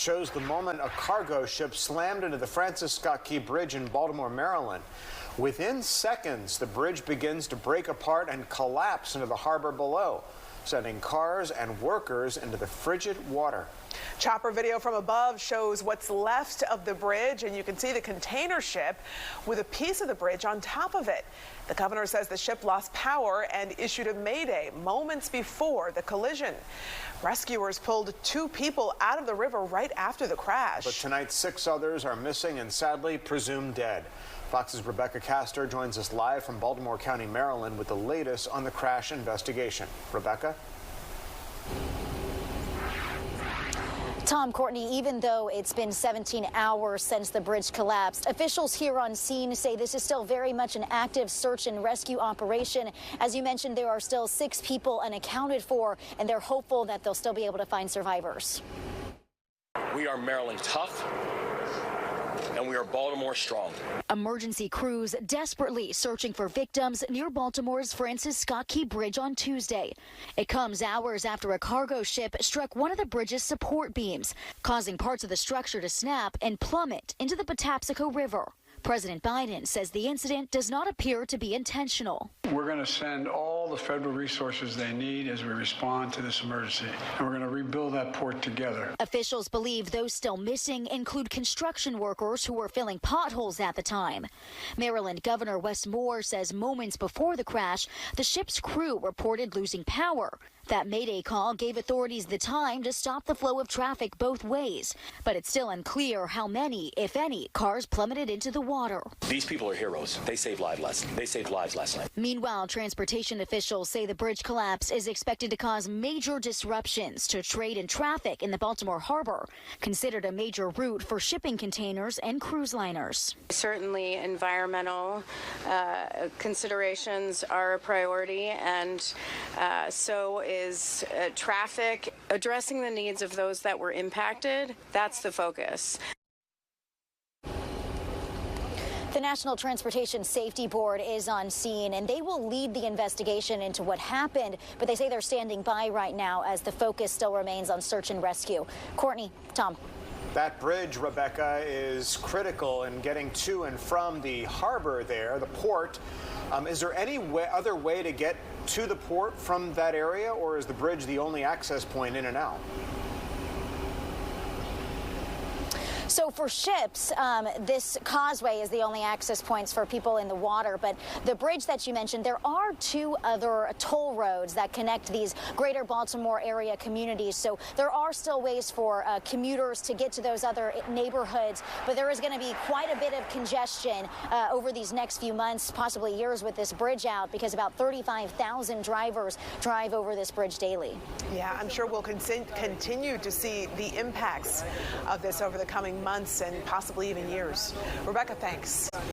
shows the moment a cargo ship slammed into the Francis Scott Key Bridge in Baltimore, Maryland. Within seconds, the bridge begins to break apart and collapse into the harbor below, sending cars and workers into the frigid water. Chopper video from above shows what's left of the bridge, and you can see the container ship with a piece of the bridge on top of it. The governor says the ship lost power and issued a mayday moments before the collision. Rescuers pulled 2 people out of the river right after the crash. But tonight, 6 others are missing and sadly presumed dead. Fox's Rebecca Castor joins us live from Baltimore County, Maryland, with the latest on the crash investigation. Rebecca? Tom, Courtney, even though it's been 17 hours since the bridge collapsed, officials here on scene say this is still very much an active search and rescue operation. As you mentioned, there are still 6 people unaccounted for, and they're hopeful that they'll still be able to find survivors. We are Maryland tough, and we are Baltimore strong. Emergency crews desperately searching for victims near Baltimore's Francis Scott Key Bridge on Tuesday. It comes hours after a cargo ship struck one of the bridge's support beams, causing parts of the structure to snap and plummet into the Patapsco River. President Biden says the incident does not appear to be intentional. We're going to send all the federal resources they need as we respond to this emergency, and we're going to rebuild that port together. Officials believe those still missing include construction workers who were filling potholes at the time. Maryland Governor Wes Moore says moments before the crash, the ship's crew reported losing power. That mayday call gave authorities the time to stop the flow of traffic both ways, but it's still unclear how many, if any, cars plummeted into the water. These people are heroes. They saved lives last night. Meanwhile, transportation officials say the bridge collapse is expected to cause major disruptions to trade and traffic in the Baltimore harbor, considered a major route for shipping containers and cruise liners. Certainly, environmental considerations are a priority, and so is traffic. Addressing the needs of those that were impacted, that's the focus. The National Transportation Safety Board is on scene, and they will lead the investigation into what happened, but they say they're standing by right now as the focus still remains on search and rescue. Courtney, Tom. That bridge, Rebecca, is critical in getting to and from the harbor there, the port. Is there any other way to get to the port from that area, or is the bridge the only access point in and out? So for ships, this causeway is the only access points for people in the water. But the bridge that you mentioned, there are 2 other toll roads that connect these greater Baltimore area communities. So there are still ways for commuters to get to those other neighborhoods. But there is going to be quite a bit of congestion over these next few months, possibly years, with this bridge out, because about 35,000 drivers drive over this bridge daily. Yeah, I'm sure we'll continue to see the impacts of this over the coming months and possibly even years. Rebecca, thanks.